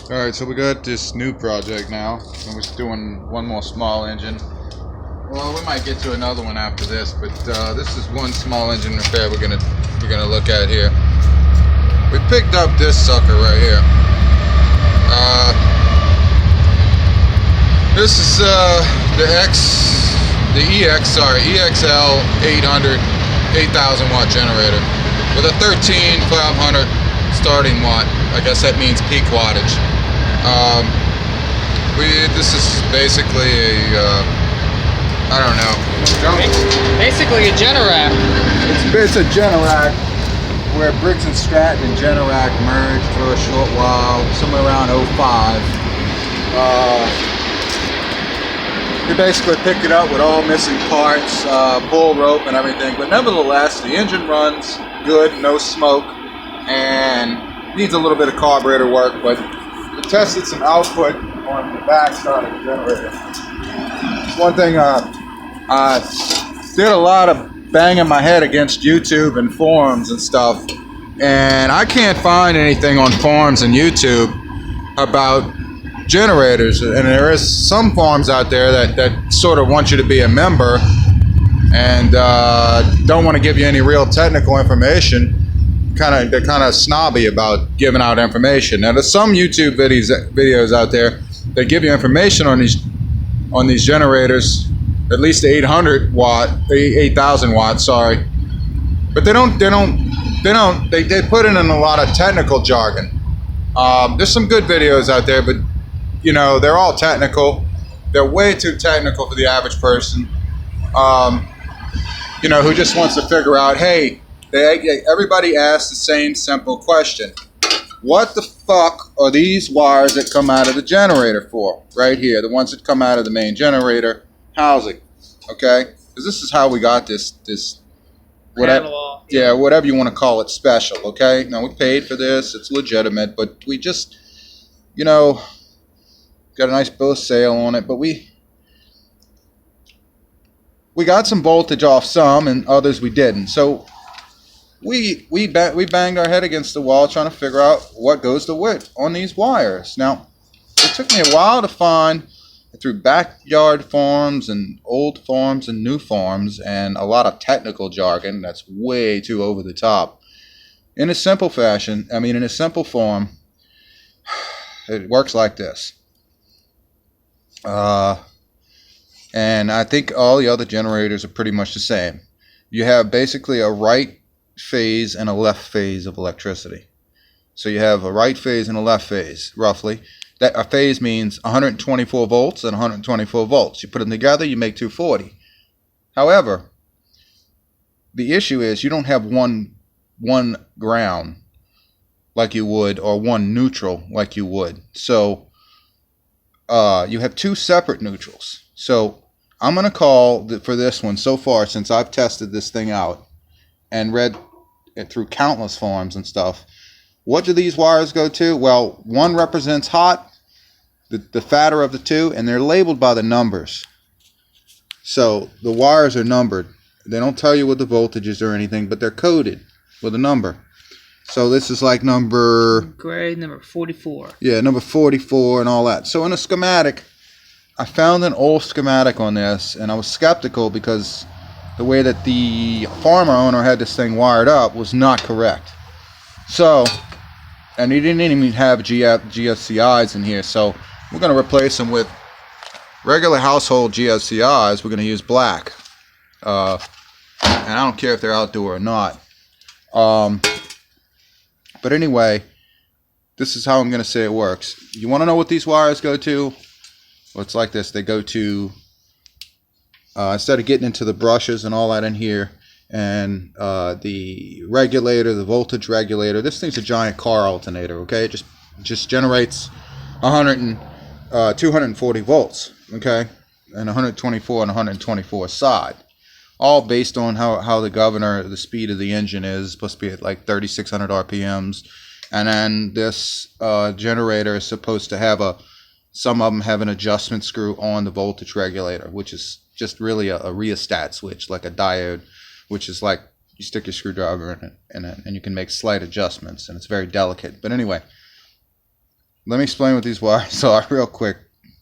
Alright, so we got this new project now, and we're doing one more small engine. Well, we might get to another one after this, but this is one small engine repair we're gonna look at here. We picked up this sucker right here. This is the EXL8000 8,000 watt generator with a 13,500 starting watt. I guess that means peak wattage. This is basically a I don't know. Basically a Generac. It's a Generac where Briggs Stratton and Generac merged for a short while, somewhere around 05. We basically picked it up with all missing parts, pull rope and everything, but nevertheless the engine runs good, no smoke, and needs a little bit of carburetor work, but we tested some output on the back side of the generator. One thing, I did a lot of banging my head against YouTube and forums and stuff, and I can't find anything on forums and YouTube about generators, and there is some forums out there that sort of want you to be a member and don't want to give you any real technical information. They're kind of snobby about giving out information. Now there's some YouTube videos out there that give you information on these generators, at least the 800 watt, 8,000 watt, sorry, but they put in a lot of technical jargon. There's some good videos out there, but you know, they're all technical. They're way too technical for the average person, you know, who just wants to figure out, hey, everybody asks the same simple question. What the fuck are these wires that come out of the generator for? Right here, the ones that come out of the main generator housing. Okay? Because this is how we got this whatever, yeah, whatever you want to call it, special. Okay? Now, we paid for this. It's legitimate, but we just, you know, got a nice bill of sale on it, but we got some voltage off some, and others we didn't. So we banged our head against the wall trying to figure out what goes to what on these wires. Now, it took me a while to find through backyard forums and old forums and new forums and a lot of technical jargon that's way too over the top. In a simple fashion, I mean in a simple form, it works like this. And I think all the other generators are pretty much the same. You have basically a right phase and a left phase of electricity. So you have a right phase and a left phase, roughly. That a phase means 124 volts and 124 volts. You put them together, you make 240. However, the issue is you don't have one ground like you would, or one neutral like you would. So you have two separate neutrals. So I'm going to call for this one, so far since I've tested this thing out and read it through countless forums and stuff, what do these wires go to? Well, one represents hot, the fatter of the two, and they're labeled by the numbers. So the wires are numbered. They don't tell you what the voltage is or anything, but they're coded with a number. So this is like number... Gray, number 44. Yeah, number 44 and all that. So in a schematic, I found an old schematic on this, and I was skeptical because the way that the farmer owner had this thing wired up was not correct. So, and he didn't even have GFCIs in here, so we're going to replace them with regular household GFCIs. We're going to use black. And I don't care if they're outdoor or not. But anyway, this is how I'm going to say it works. You want to know what these wires go to? Well, it's like this. They go to, instead of getting into the brushes and all that in here, and the regulator, the voltage regulator, this thing's a giant car alternator, okay? It just generates 240 volts, okay? And 124 and 124 side. All based on how the governor, the speed of the engine is supposed to be at like 3,600 RPMs. And then this generator is supposed to have some of them have an adjustment screw on the voltage regulator, which is just really a rheostat switch, like a diode, which is like you stick your screwdriver in it and you can make slight adjustments, and it's very delicate. But anyway, let me explain what these wires are real quick,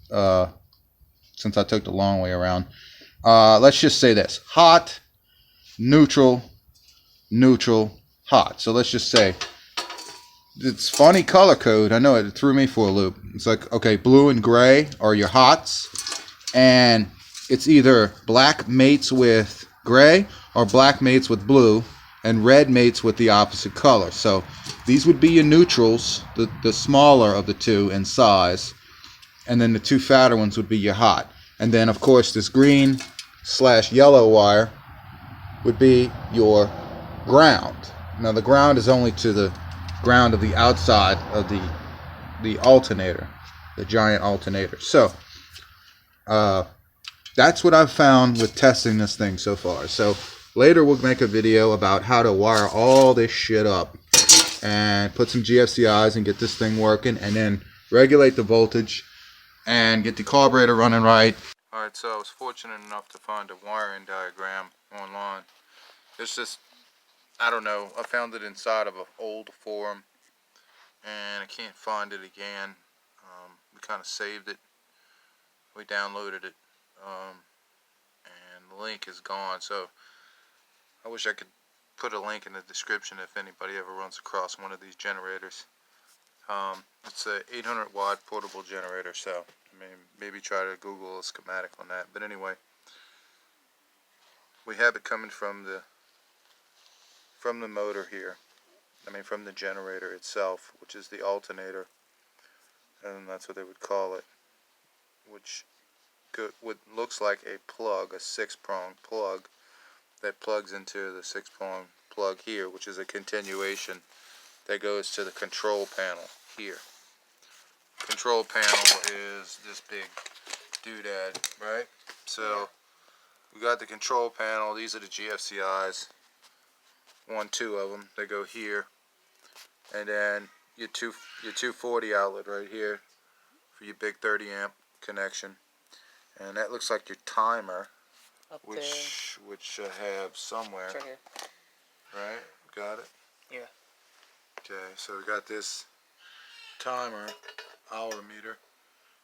since I took the long way around. Let's just say this: hot, neutral, neutral, hot. So let's just say, it's funny color code. I know it threw me for a loop. It's like, okay, blue and gray are your hots, and it's either black mates with gray or black mates with blue, and red mates with the opposite color. So these would be your neutrals, the smaller of the two in size, and then the two fatter ones would be your hot. And then of course this green / yellow wire would be your ground. Now the ground is only to the ground of the outside of the alternator, the giant alternator. So that's what I've found with testing this thing so far. So later we'll make a video about how to wire all this shit up and put some GFCIs and get this thing working, and then regulate the voltage and get the carburetor running right. Alright, so I was fortunate enough to find a wiring diagram online. It's just, I don't know, I found it inside of an old forum and I can't find it again. We kind of saved it, we downloaded it, and the link is gone, so I wish I could put a link in the description if anybody ever runs across one of these generators. It's a 800 watt portable generator, so I mean, maybe try to Google a schematic on that. But anyway, we have it coming from the motor here. I mean, from the generator itself, which is the alternator, and that's what they would call it, which looks like a plug, a 6-prong plug that plugs into the 6-prong plug here, which is a continuation that goes to the control panel here. Control panel is this big doodad, right? So we got the control panel. These are the GFCIs. 2 of them. They go here, and then your 240 outlet right here for your big 30 amp connection, and that looks like your timer, Up which I have somewhere. It's right here. Right? Got it? Yeah. Okay, so we got this timer, hour meter,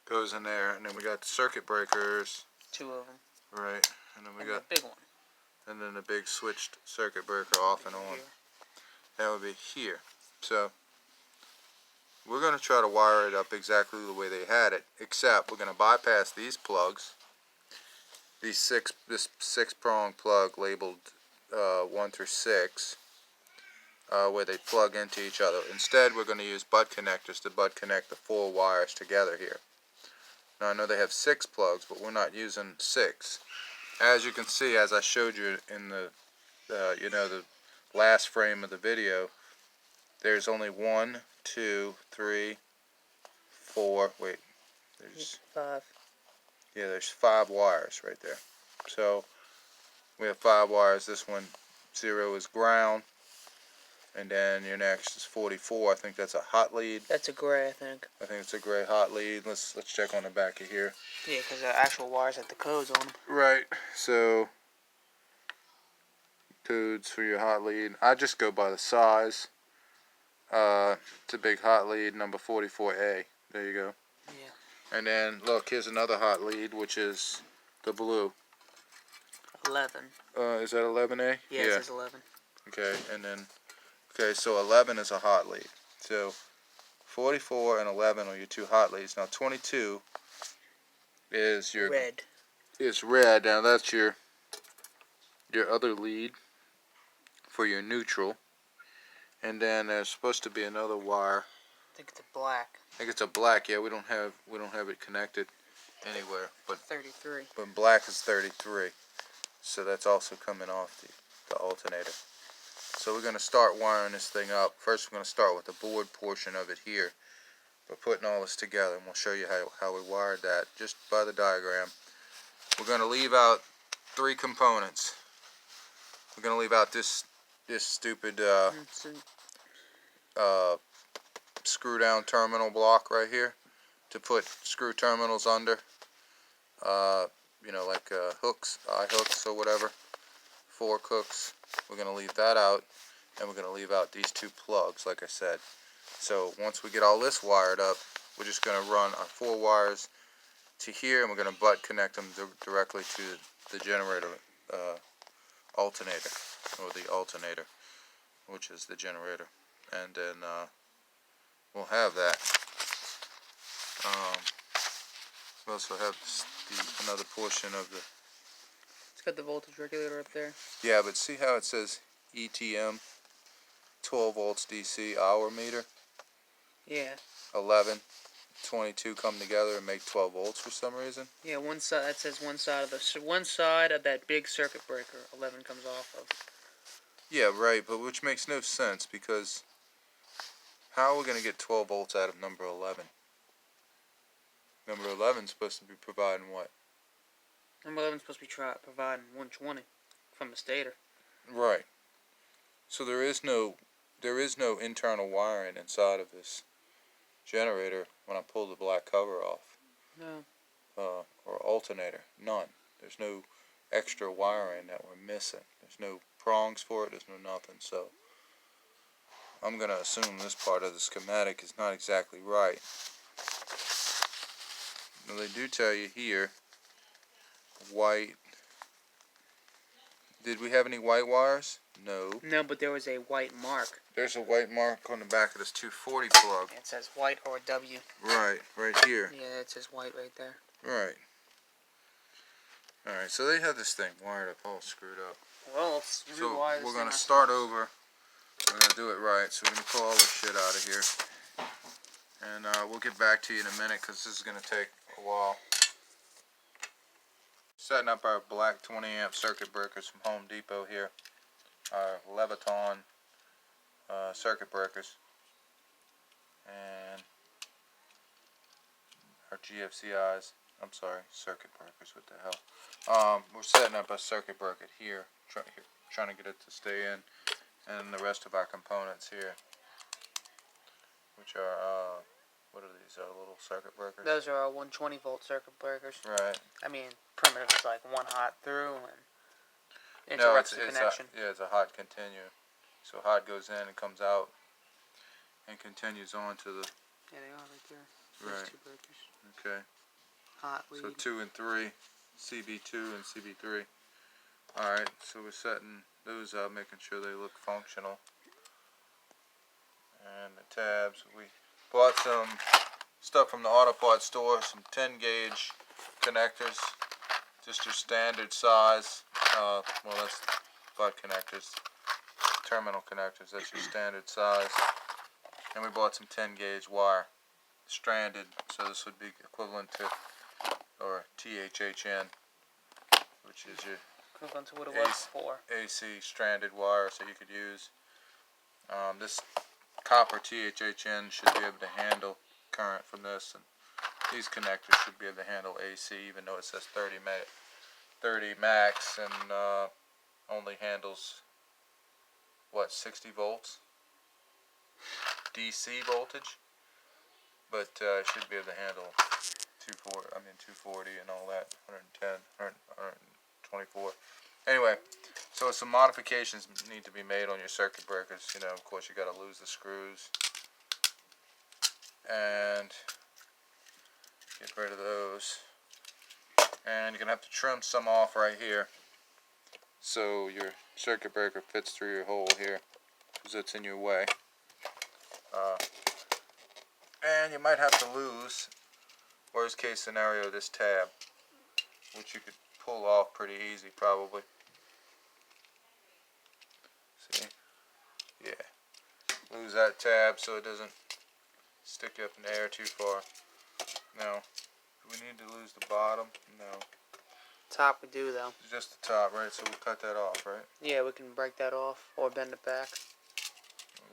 goes in there, and then we got the circuit breakers. 2 of them. Right, and then we got the big one. And then the big switched circuit breaker off and on. Here. That would be here. So we're going to try to wire it up exactly the way they had it, except we're going to bypass these plugs. This 6-prong plug labeled 1 through 6, where they plug into each other. Instead, we're going to use butt connectors to butt connect the 4 wires together here. Now I know they have 6 plugs, but we're not using 6. As you can see, as I showed you in the the last frame of the video, there's only 1, 2, 3, 4. Wait, there's 5. Yeah, there's 5 wires right there. So we have 5 wires. This one, 0 is ground, and then your next is 44. I think that's a hot lead. That's a gray, I think. I think it's a gray hot lead. Let's check on the back of here. Yeah, because the actual wires have the codes on them. Right. So codes for your hot lead. I just go by the size. It's a big hot lead, number 44A. There you go. Yeah. And then look, here's another hot lead, which is the blue. 11. Is that 11A? Yeah, it says 11. Okay, and then so 11 is a hot lead. So 44 and 11 are your 2 hot leads. Now 22 is your red. Is red. Now that's your other lead for your neutral. And then there's supposed to be another wire. I think it's a black. I think it's a black. Yeah, we don't have it connected anywhere. But 33. But black is 33. So that's also coming off the alternator. So we're going to start wiring this thing up. First we're going to start with the board portion of it here. We're putting all this together, and we'll show you how we wired that just by the diagram. We're going to leave out 3 components. We're going to leave out this stupid screw down terminal block right here to put screw terminals under. Like hooks, eye hooks or whatever, fork hooks. We're going to leave that out, and we're going to leave out these 2 plugs, like I said. So once we get all this wired up, we're just going to run our 4 wires to here, and we're going to butt connect them directly to the generator alternator, or the alternator, which is the generator, and then we'll have that. We also have another portion of the. It's got the voltage regulator up there. Yeah, but see how it says ETM, 12 volts DC hour meter. Yeah. 11, 22 come together and make 12 volts for some reason. Yeah, one side that says one side of that big circuit breaker 11 comes off of. Yeah, right, but which makes no sense, because how are we going to get 12 volts out of number 11? Number 11 is supposed to be providing what? Number 11 is supposed to be providing 120 from the stator. Right. So there is no internal wiring inside of this generator when I pull the black cover off. No. Or alternator. None. There's no extra wiring that we're missing. There's no prongs for it. There's no nothing. So I'm going to assume this part of the schematic is not exactly right. Now they do tell you here, white. Did we have any white wires? No. No, but there was a white mark. There's a white mark on the back of this 240 plug. It says white or W. Right here. Yeah, it says white right there. Right. Alright, so they have this thing wired up all screwed up. Well, let's so rewire we're going to start over. We're going to do it right. So we're going to pull all this shit out of here. And we'll get back to you in a minute, because this is going to take a while. Setting up our black 20 amp circuit breakers from Home Depot here. Our Leviton circuit breakers. And our GFCIs. I'm sorry, circuit breakers, what the hell. We're setting up a circuit breaker here, trying to get it to stay in. And the rest of our components here, which are, what are these, little circuit breakers? Those are our 120 volt circuit breakers. Right. I mean, primitive is like one hot through and No, interrupts the connection. it's a hot continuum. So hot goes in and comes out and continues on to the. Yeah, they are right there. Right. Those two breakers. Okay. Hot lead. So 2 and 3, CB2 and CB3. Alright, so we're setting those up, making sure they look functional. And the tabs, we bought some stuff from the auto parts store, some 10 gauge connectors, just your standard size. Well, that's butt connectors, terminal connectors, that's your standard size. And we bought some 10 gauge wire, stranded, so this would be equivalent to, or THHN, which is your equivalent to what it was before. AC stranded wire, so you could use. This copper THHN should be able to handle current from this, and these connectors should be able to handle AC, even though it says 30 max, and only handles what, 60 volts DC voltage, but it should be able to handle 240 and all that, 110, 124. Anyway, so some modifications need to be made on your circuit breakers. You know, of course, you got to lose the screws and get rid of those. And you're gonna have to trim some off right here, so your circuit breaker fits through your hole here, because it's in your way. And you might have to lose, worst case scenario, this tab, which you could pull off pretty easy probably. See? Yeah. Lose that tab so it doesn't stick up in the air too far. Now, do we need to lose the bottom? No. Top we do though. Just the top, right? So we'll cut that off, right? Yeah, we can break that off or bend it back.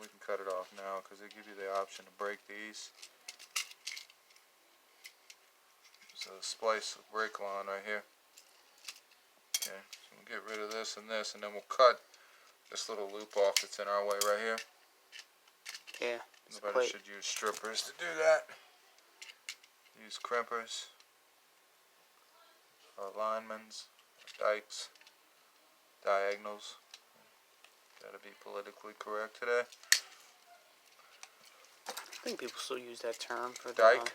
We can cut it off now because they give you the option to break these. So the splice break line right here. Okay, so we'll get rid of this, and then we'll cut this little loop off that's in our way right here. Yeah. Nobody should use strippers to do that. Use crimpers, linemans, dikes, diagonals. Gotta be politically correct today. I think people still use that term for the, Dike?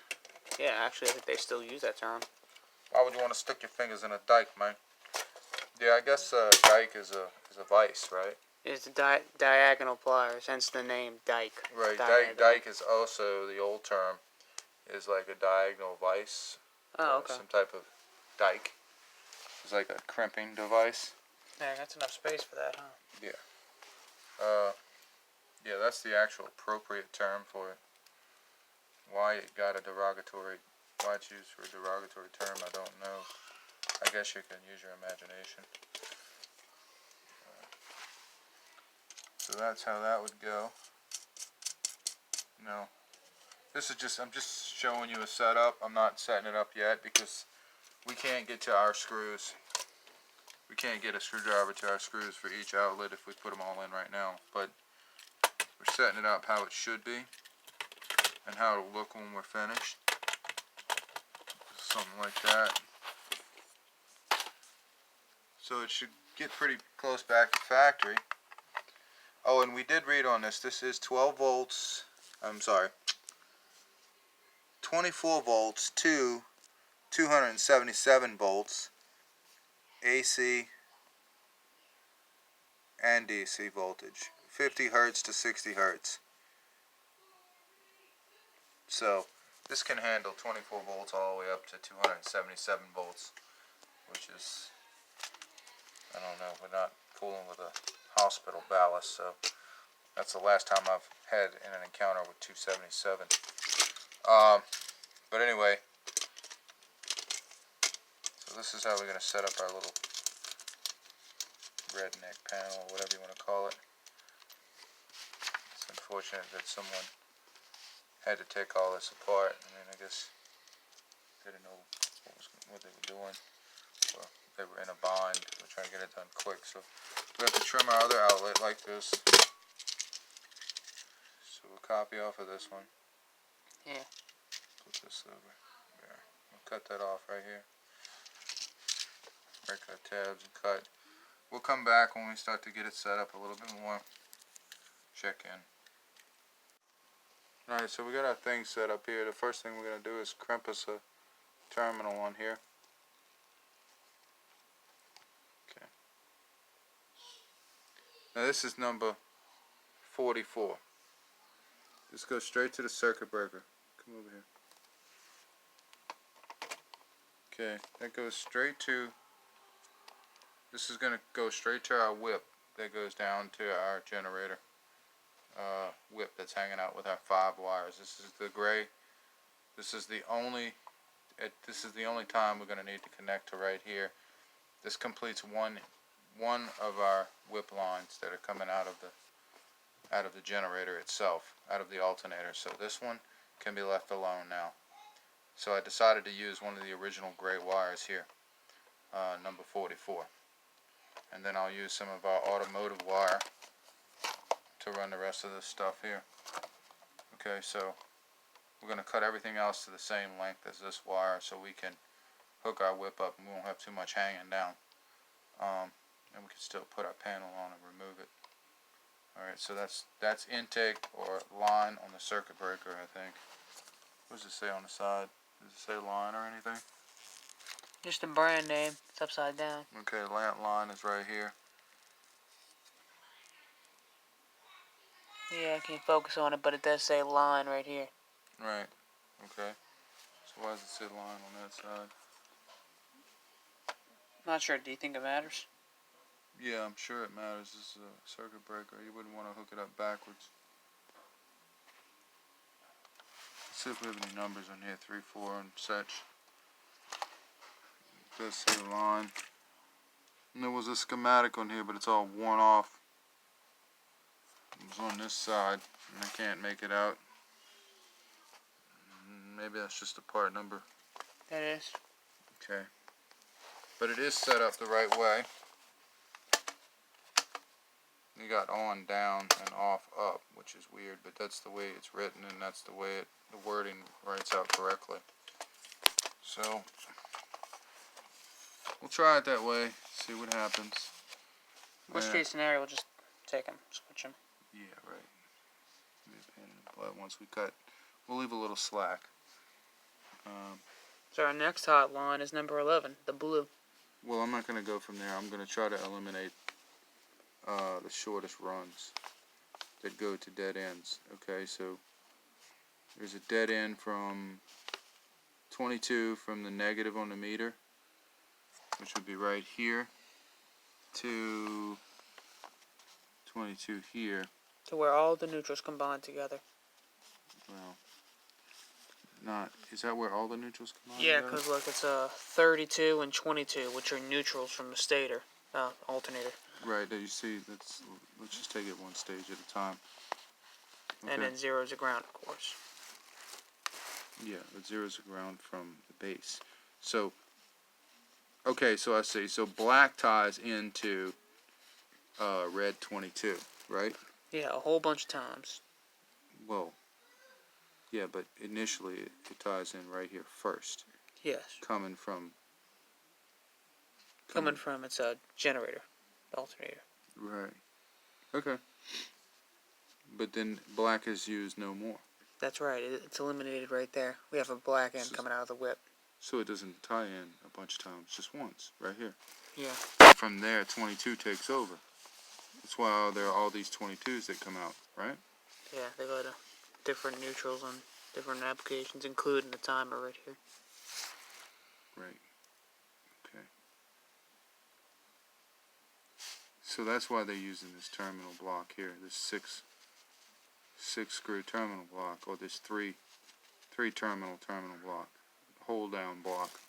yeah, actually, I think they still use that term. Why would you want to stick your fingers in a dike, man? Yeah, I guess dike is a vice, right? It's diagonal pliers, hence the name dike. Right. Diagonal. Dike is also the old term, is like a diagonal vice. Oh, okay. Some type of dike. It's like a crimping device. Yeah, that's enough space for that, huh? Yeah. Yeah, that's the actual appropriate term for it. Why it got a derogatory, why it's used for a derogatory term, I don't know. I guess you can use your imagination. So that's how that would go. No. This is just, I'm just showing you a setup. I'm not setting it up yet because we can't get to our screws. We can't get a screwdriver to our screws for each outlet if we put them all in right now. But we're setting it up how it should be and how it'll look when we're finished. Something like that. So it should get pretty close back to factory. Oh, and we did read on this. This is 12 volts. I'm sorry. 24 volts to 277 volts AC and DC voltage. 50 hertz to 60 hertz. So this can handle 24 volts all the way up to 277 volts, which is, I don't know, we're not fooling with a hospital ballast, so that's the last time I've had in an encounter with 277. But anyway, so this is how we're going to set up our little redneck panel, or whatever you want to call it. It's unfortunate that someone had to take all this apart. I mean, I guess they didn't know what they were doing, or they were in a bind. We're trying to get it done quick, so we have to trim our other outlet like this. So we'll copy off of this one. Yeah. Put this over there. We'll cut that off right here. Break our tabs and cut. We'll come back when we start to get it set up a little bit more. Check in. Alright, so we got our thing set up here. The first thing we're going to do is crimp us a terminal on here. Okay. Now this is number 44. This goes straight to the circuit breaker. Come over here. Okay, that goes straight to, this is going to go straight to our whip that goes down to our generator whip that's hanging out with our 5 wires. This is the gray. This is the only time we're going to need to connect to right here. This completes one of our whip lines that are coming out of the generator itself, out of the alternator. So this one can be left alone now. So I decided to use one of the original gray wires here, number 44. And then I'll use some of our automotive wire to run the rest of this stuff here. Okay, so we're going to cut everything else to the same length as this wire so we can hook our whip up and we won't have too much hanging down. And we can still put our panel on and remove it. Alright, so that's intake or line on the circuit breaker, I think. What does it say on the side? Does it say line or anything? Just the brand name. It's upside down. Okay, line is right here. Yeah, I can't focus on it, but it does say line right here. Right. Okay. So why does it say line on that side? Not sure. Do you think it matters? Yeah, I'm sure it matters. This is a circuit breaker. You wouldn't want to hook it up backwards. Let's see if we have any numbers on here. 3, 4, and such. It does say line. And there was a schematic on here, but it's all worn off. It was on this side, and I can't make it out. Maybe that's just a part number. That is. Okay. But it is set up the right way. You got on, down, and off, up, which is weird, but that's the way it's written, and that's the way the wording writes out correctly. So, we'll try it that way, see what happens. Worst case scenario, we'll just take them, switch them. Yeah, right. Be a pain in the butt once we cut We'll leave a little slack. So our next hot line is number 11, the blue. Well, I'm not going to go from there. I'm going to try to eliminate the shortest runs that go to dead ends. Okay, so there's a dead end from 22 from the negative on the meter, which would be right here, to 22 here. To where all the neutrals combine together. Well, not, is that where all the neutrals come out? Yeah, because look, it's 32 and 22, which are neutrals from the stator, alternator. Right, that you see, let's just take it one stage at a time. Okay. And then 0 is a ground, of course. Yeah, but 0 is a ground from the base. So, okay, so I see. So black ties into red 22, right? Yeah, a whole bunch of times. Well, yeah, but initially it ties in right here first. Yes. Coming from its generator, the alternator. Right. Okay. But then black is used no more. That's right. It's eliminated right there. We have a black end coming out of the whip. So it doesn't tie in a bunch of times, just once, right here. Yeah. From there, 22 takes over. That's why there are all these 22s that come out, right? Yeah, they go to different neutrals on different applications, including the timer right here. Right. Okay. So that's why they're using this terminal block here, this six screw terminal block, or this three terminal block, hold down block.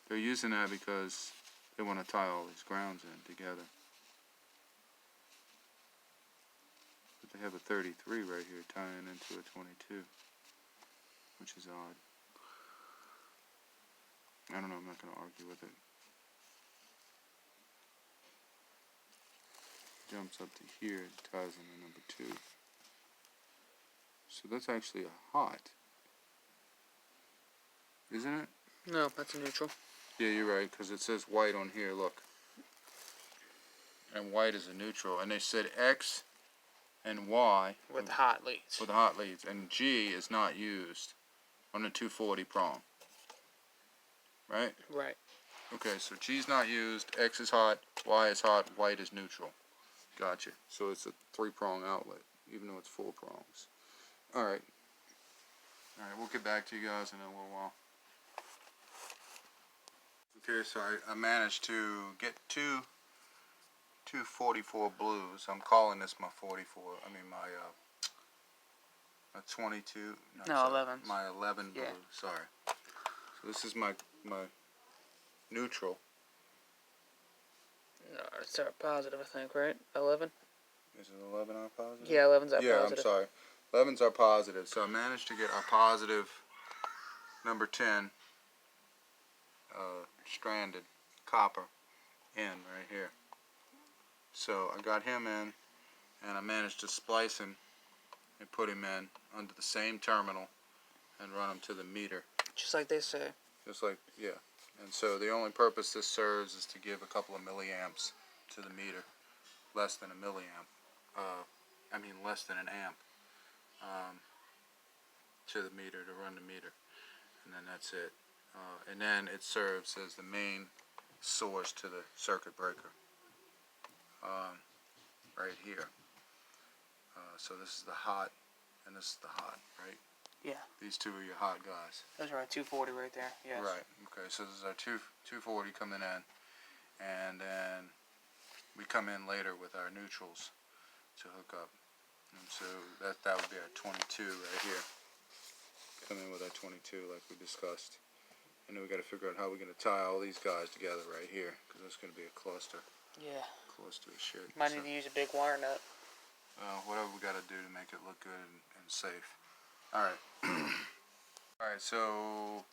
They're using that because they want to tie all these grounds in together. But they have a 33 right here tying into a 22, which is odd. I don't know, I'm not going to argue with it. Jumps up to here, it ties into number 2. So that's actually a hot, isn't it? No, that's a neutral. Yeah, you're right, because it says white on here, look. And white is a neutral. And they said X and Y. With hot leads. With hot leads. And G is not used on the 240 prong. Right? Right. Okay, so G's not used, X is hot, Y is hot, white is neutral. Gotcha. So it's a 3-prong outlet, even though it's 4 prongs. Alright. Alright, we'll get back to you guys in a little while. Okay, so I managed to get two 44 blues. I'm calling this my 44. I mean my 22. No, 11. My 11 blue. Yeah. Sorry. So this is my neutral. No, it's our positive, I think, right? 11. Is it 11 our positive? Yeah, 11's our positive. Yeah, I'm sorry. 11's our positive. So I managed to get our positive number 10 stranded copper in right here. So I got him in, and I managed to splice him and put him in under the same terminal and run him to the meter. Just like they say. Just like, yeah. And so the only purpose this serves is to give a couple of milliamps to the meter. Less than a milliamp. Less than an amp to the meter, to run the meter. And then that's it. And then it serves as the main source to the circuit breaker. Right here. So this is the hot, and this is the hot, right? Yeah. These two are your hot guys. Those are our 240 right there, yes. Right, okay, so this is our 240 coming in, and then we come in later with our neutrals to hook up. And so that would be our 22 right here. Come in with our 22 like we discussed. And then we got to figure out how we're going to tie all these guys together right here, because that's going to be a cluster. Yeah. Cluster of shit. Might need to use a big wire nut. Whatever we got to do to make it look good and safe. Alright. Alright, so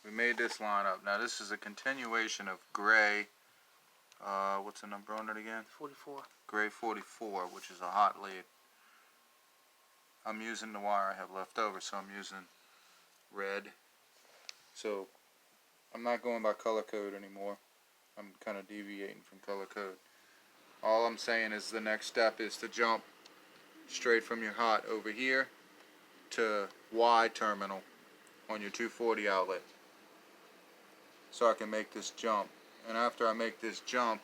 we made this line up. Now this is a continuation of gray, what's the number on it again? 44. Gray 44, which is a hot lead. I'm using the wire I have left over, so I'm using red. So I'm not going by color code anymore. I'm kind of deviating from color code. All I'm saying is the next step is to jump straight from your hot over here to Y terminal on your 240 outlet, so I can make this jump. And after I make this jump,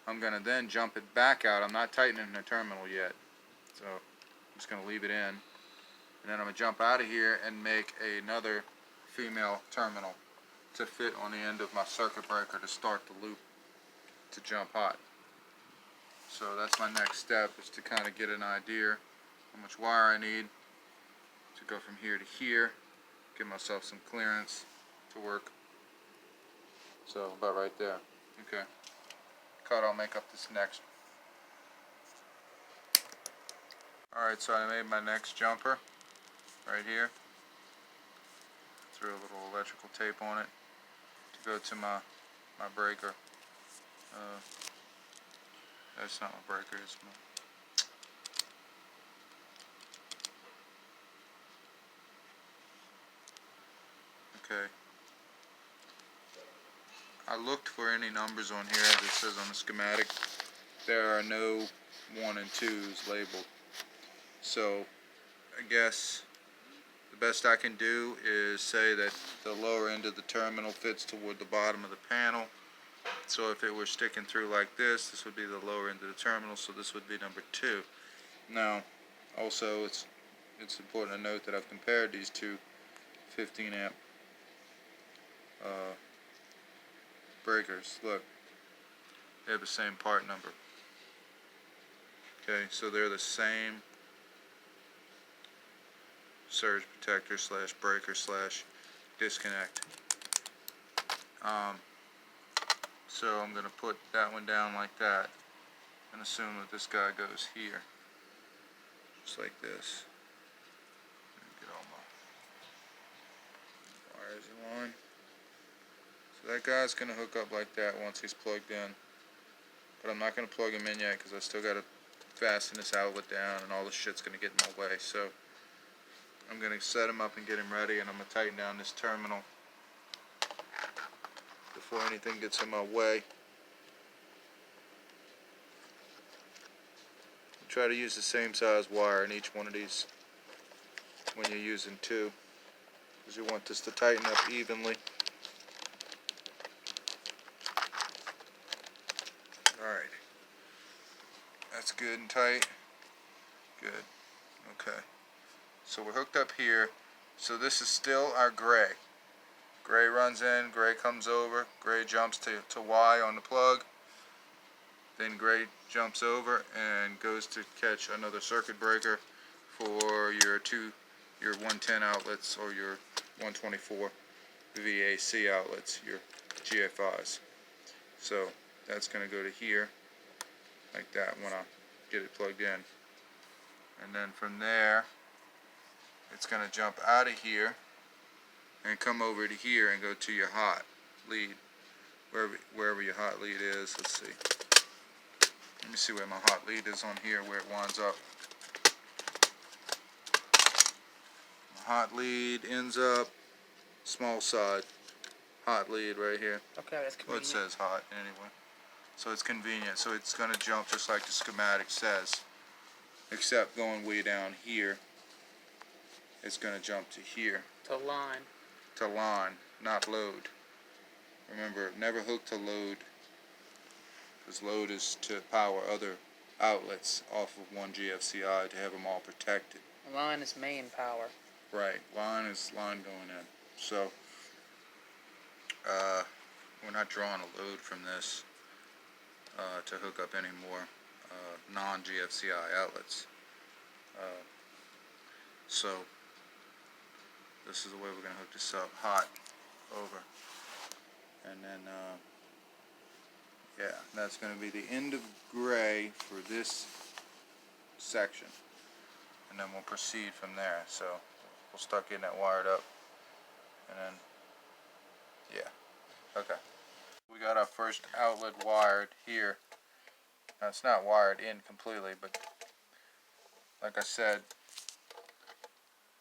I'm going to then jump it back out. I'm not tightening the terminal yet, so I'm just going to leave it in. And then I'm going to jump out of here and make another female terminal to fit on the end of my circuit breaker to start the loop to jump hot. So that's my next step, is to kind of get an idea how much wire I need to go from here to here, give myself some clearance to work. So about right there. Okay. Cut, I'll make up this next. Alright, so I made my next jumper right here. Threw a little electrical tape on it to go to my breaker. That's not my breaker, it's my... Okay. I looked for any numbers on here, as it says on the schematic. There are no 1 and 2s labeled. So, I guess the best I can do is say that the lower end of the terminal fits toward the bottom of the panel. So if it were sticking through like this, this would be the lower end of the terminal, so this would be number 2. Now, also it's important to note that I've compared these two 15 amp breakers. Look, they have the same part number. Okay, so they're the same surge protector slash breaker slash disconnect. So I'm going to put that one down like that and assume that this guy goes here, just like this. Get all my wires in line. So that guy's going to hook up like that once he's plugged in, but I'm not going to plug him in yet because I still got to fasten this outlet down and all this shit's going to get in my way. So I'm going to set him up and get him ready, and I'm going to tighten down this terminal before anything gets in my way. Try to use the same size wire in each one of these when you're using 2, because you want this to tighten up evenly. Alright, that's good and tight. Good. Okay, so we're hooked up here. So this is still our gray. Gray runs in, gray comes over, gray jumps to Y on the plug, then gray jumps over and goes to catch another circuit breaker for your 110 outlets or your 124 VAC outlets, your GFIs. So that's going to go to here like that when I get it plugged in, and then from there it's going to jump out of here and come over to here and go to your hot lead, wherever your hot lead is. Let's see. Let me see where my hot lead is on here, where it winds up. My hot lead ends up small side. Hot lead right here. Okay, that's convenient. Well, it says hot anyway. So it's convenient. So it's going to jump just like the schematic says, except going way down here, it's going to jump to here. To line. To line, not load. Remember, never hook to load, because load is to power other outlets off of one GFCI to have them all protected. Line is main power. Right, line is line going in. So, we're not drawing a load from this to hook up any more non-GFCI outlets. So, this is the way we're going to hook this up, hot, over. And then, yeah, that's going to be the end of gray for this section. And then we'll proceed from there. So, we'll start getting that wired up. And then, yeah, okay. We got our first outlet wired here. Now, it's not wired in completely, but like I said,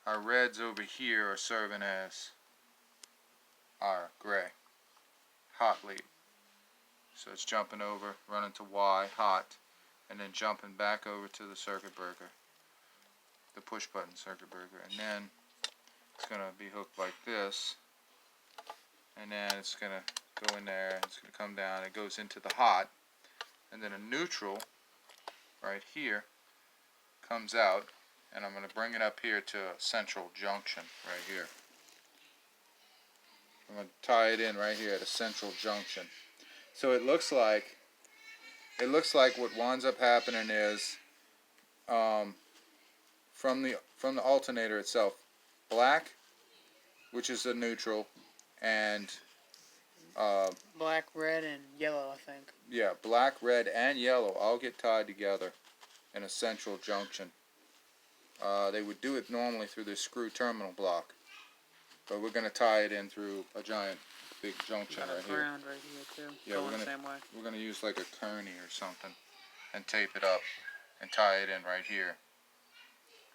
our reds over here are serving as our gray, hot lead. So it's jumping over, running to Y, hot, and then jumping back over to the circuit breaker. the push button circuit breaker, and then it's going to be hooked like this, and then it's going to go in there, it's going to come down, it goes into the hot, and then a neutral right here comes out, and I'm going to bring it up here to a central junction right here. I'm going to tie it in right here at a central junction. So it looks like what winds up happening is from the alternator itself, black, which is the neutral, and black, red, and yellow, I think. yeah, black, red, and yellow all get tied together in a central junction. They would do it normally through this screw terminal block, but we're going to tie it in through a giant big junction right here. Ground right here too. Yeah, Going the same way. we're going to use like a kearney or something and tape it up and tie it in right here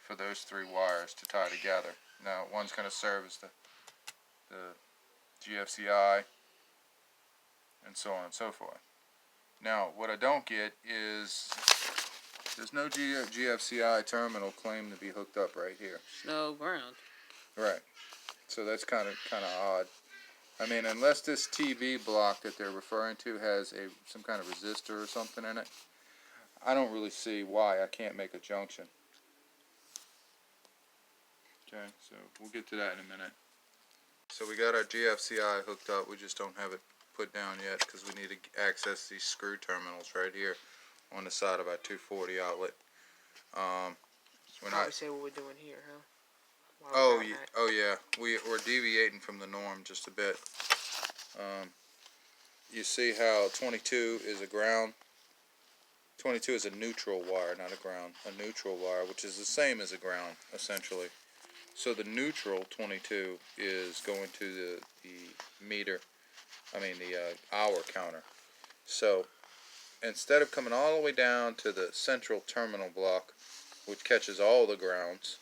for those 3 wires to tie together. Now one's going to serve as the GFCI and so on and so forth. Now what I don't get is there's no GFCI terminal claimed to be hooked up right here. No ground. Right. So that's kind of odd. I mean, unless this TV block that they're referring to has some kind of resistor or something in it, I don't really see why I can't make a junction. Okay, so we'll get to that in a minute. So we got our GFCI hooked up, we just don't have it put down yet because we need to access these screw terminals right here on the side of our 240 outlet. Probably say what we're doing here, huh? Oh yeah, we're deviating from the norm just a bit. You see how 22 is a ground? 22 is a neutral wire, not a ground. A neutral wire, which is the same as a ground, essentially. So the neutral 22 is going to the meter, the hour counter. So instead of coming all the way down to the central terminal block, which catches all the grounds,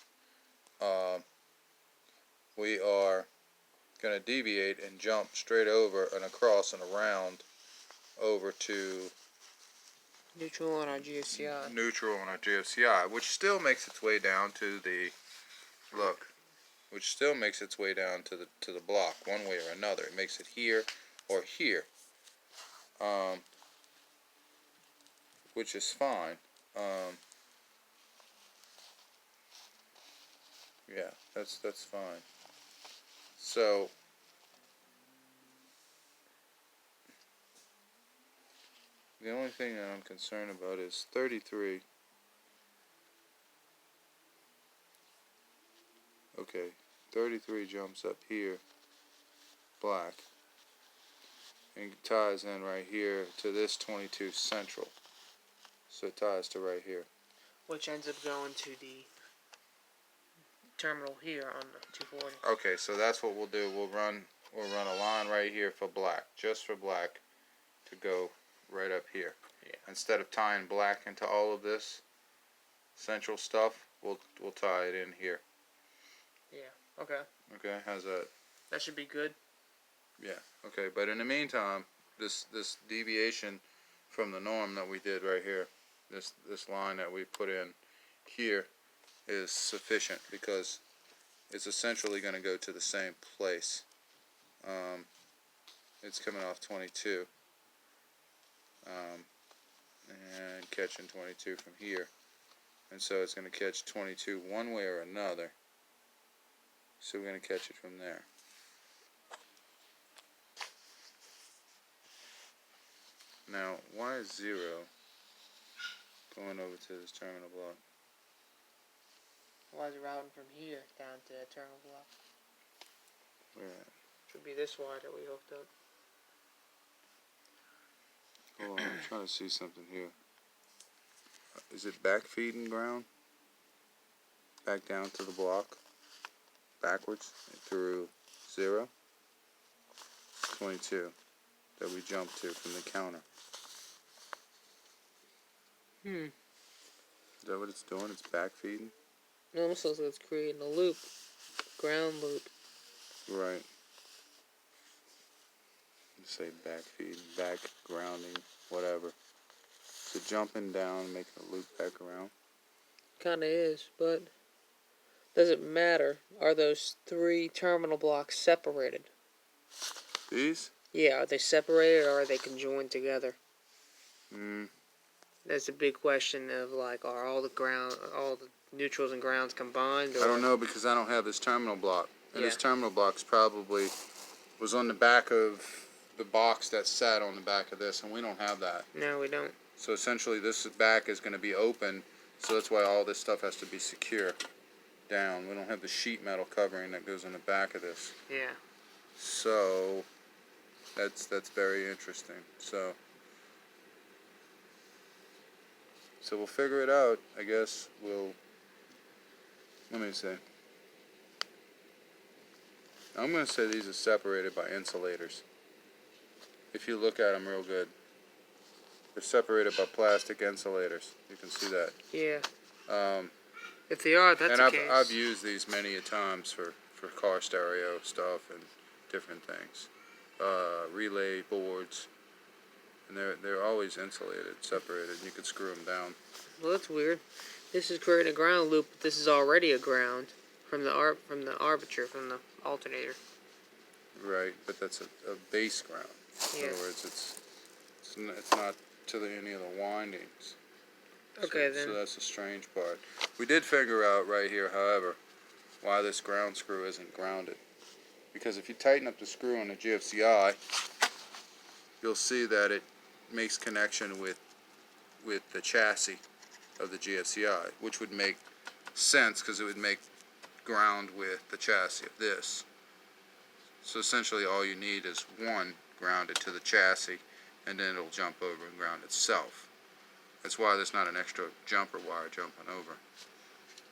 we are going to deviate and jump straight over and across and around over to neutral on our GFCI. Neutral on our GFCI, which still makes its way down to the which still makes its way down to the block one way or another. It makes it here or here, which is fine. Yeah, that's fine. So the only thing that I'm concerned about is 33. Okay, 33 jumps up here, black, and ties in right here to this 22 central. So it ties to right here. Which ends up going to the terminal here on the 240. Okay, so that's what we'll do. We'll run a line right here for black, just for black, to go right up here. Yeah. Instead of tying black into all of this central stuff, we'll tie it in here. Yeah. Okay. Okay, how's that? That should be good. Yeah. Okay, but in the meantime, this deviation from the norm that we did right here, this line that we put in here, is sufficient because it's essentially going to go to the same place. It's coming off 22 and catching 22 from here, and so it's going to catch 22 one way or another. So we're going to catch it from there. Now, why is 0 going over to this terminal block? Why is it routing from here down to the terminal block? Where at? Should be this wire that we hooked up. Hold on, I'm trying to see something here. Is it back feeding ground? Back down to the block? Backwards through 0? 22 that we jumped to from the counter. Is that what it's doing? It's back feeding? No, almost looks like it's creating a loop. Ground loop. Right. Let's say back feeding, back grounding, whatever. So jumping down, making a loop back around. Kinda is, but Does it matter? Are those 3 terminal blocks separated? These? Yeah, are they separated or are they conjoined together? That's a big question of like, are all the neutrals and grounds combined? Or? I don't know because I don't have this terminal block. And Yeah. this terminal block's probably was on the back of the box that sat on the back of this, and we don't have that. No, we don't. So essentially this back is going to be open, so that's why all this stuff has to be secure down. We don't have the sheet metal covering that goes in the back of this. Yeah. So that's very interesting. So we'll figure it out. I guess let me see. I'm going to say these are separated by insulators. If you look at them real good, they're separated by plastic insulators. You can see that. Yeah. If they are, that's the case. And I've used these many a times for car stereo stuff and different things. Relay boards, and they're always insulated, separated. You can screw them down. Well, that's weird. This is creating a ground loop, but this is already a ground from the armature, from the alternator. Right, but that's a base ground. Yeah. In other words, it's not to any of the windings. Okay, then. So that's the strange part. We did figure out right here, however, why this ground screw isn't grounded. Because if you tighten up the screw on the GFCI, you'll see that it makes connection with the chassis of the GFCI, which would make sense because it would make ground with the chassis of this. So essentially all you need is one grounded to the chassis, and then it'll jump over and ground itself. That's why there's not an extra jumper wire jumping over.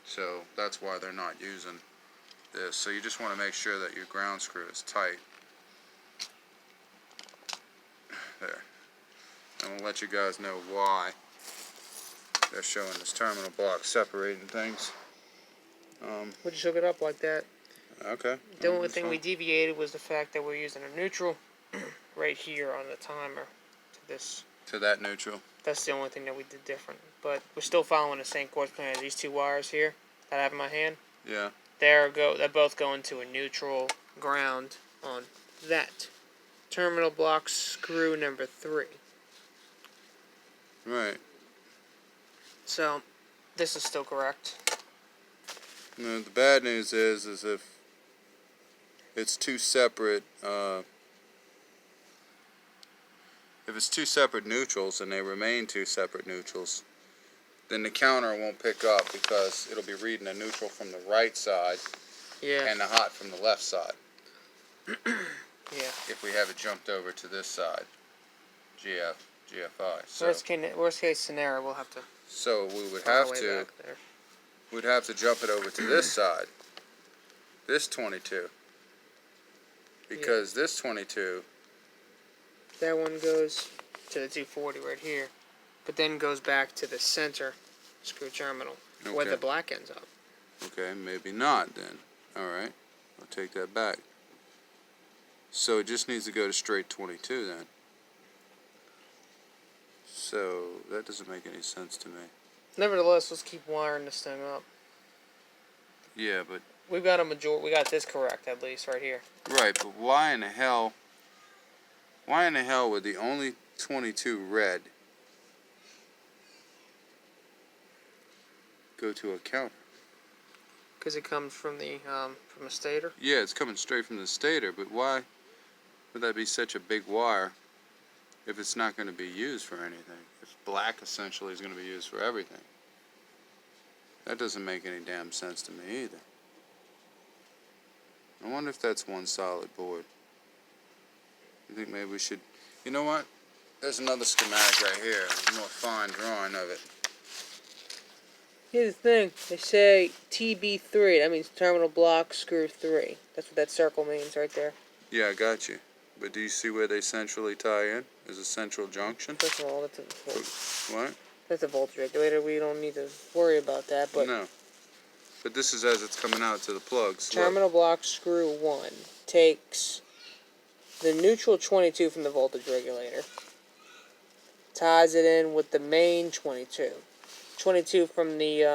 So that's why they're not using this. So you just want to make sure that your ground screw is tight. There. I'm going to let you guys know why they're showing this terminal block separating things. We'll just hook it up like that. Okay. The only thing we deviated was the fact that we're using a neutral right here on the timer to this. To that neutral. That's the only thing that we did different. But we're still following the same course plan. These 2 wires here that I have in my hand. Yeah. They're both go into a neutral ground on that terminal block screw number 3. Right. So this is still correct. No, the bad news is if it's 2 separate, if it's 2 separate neutrals and they remain 2 separate neutrals, then the counter won't pick up because it'll be reading a neutral from the right side and the hot from the left side. Yeah. If we have it jumped over to this side, GFI. So, worst case scenario, we'll have to. So we would find have our way to. back there. We'd have to jump it over to this side, this 22, because this 22. That one goes to the 240 right here, but then goes back to the center screw terminal where the black ends up. Okay, maybe not then. All right, I'll take that back. So it just needs to go to straight 22 then. So that doesn't make any sense to me. Nevertheless, let's keep wiring this thing up. Yeah, but We got this correct at least right here. right, but why in the hell would the only 22 red go to a counter? Because it comes from the from a stator. Yeah, it's coming straight from the stator, but why would that be such a big wire if it's not going to be used for anything? If black essentially is going to be used for everything. That doesn't make any damn sense to me either. I wonder if that's one solid board. You think maybe we should... You know what? There's another schematic right here. A more fine drawing of it. Here's the thing. They say TB3. That means terminal block screw 3. That's what that circle means right there. Yeah, I got you. But do you see where they centrally tie in? There's a central junction. First of all, that's What? That's a voltage regulator. We don't need to worry about that. But no. But this is as it's coming out to the plugs. Terminal block screw 1 takes the neutral 22 from the voltage regulator, ties it in with the main 22. 22 from the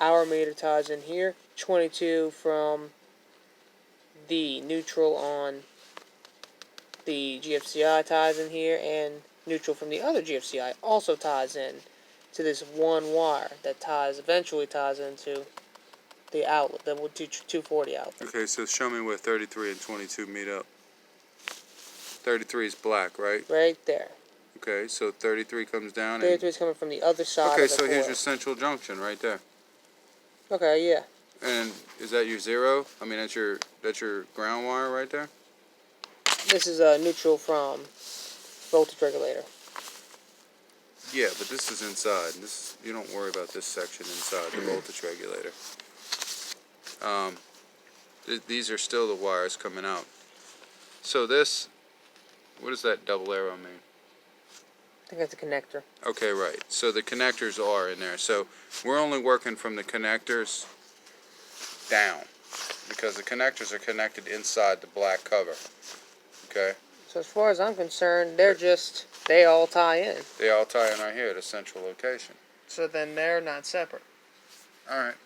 our meter ties in here. 22 from the neutral on the GFCI ties in here, and neutral from the other GFCI also ties in to this one wire that eventually ties into the outlet, the 240 outlet. Okay, so show me where 33 and 22 meet up. 33 is black, right? Right there. Okay, so 33 comes down. 33 is coming from the other side Okay, of the so here's coil. your central junction right there. Okay, yeah. And is that your zero? I mean, that's your ground wire right there? This is neutral from voltage regulator. Yeah, but this is inside. You don't worry about this section inside the voltage regulator. These are still the wires coming out. So this, what does that double arrow mean? I think that's a connector. Okay, right. So the connectors are in there. So we're only working from the connectors down, because the connectors are connected inside the black cover. Okay? So as far as I'm concerned, they all tie in. They all tie in right here at a central location. So then they're not separate. Alright.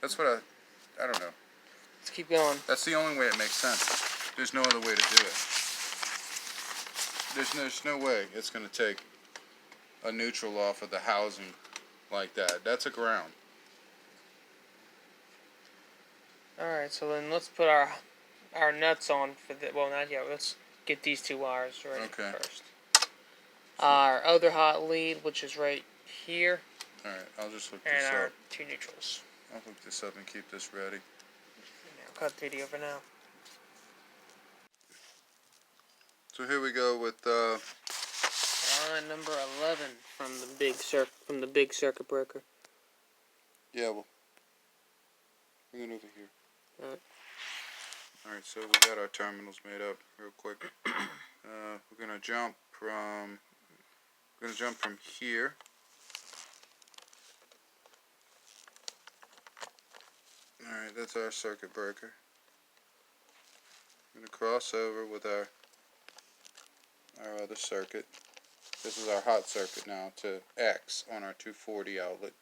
That's what I don't know. Let's keep going. That's the only way it makes sense. There's no other way to do it. There's no way it's going to take a neutral off of the housing like that. That's a ground. Alright, so then let's put our nuts on for the, well, not yet. Let's get these two wires ready first. Our other hot lead, which is right here. Alright, I'll just look this and our up. two neutrals. I'll hook this up and keep this ready. Now, cut the video for now. So here we go with Line number 11 from the big circuit breaker. yeah, well, bring it over here. Alright. Alright, so we got our terminals made up real quick. We're gonna jump from here. Alright, that's our circuit breaker. I'm gonna cross over with our other circuit. This is our hot circuit now to X on our 240 outlet.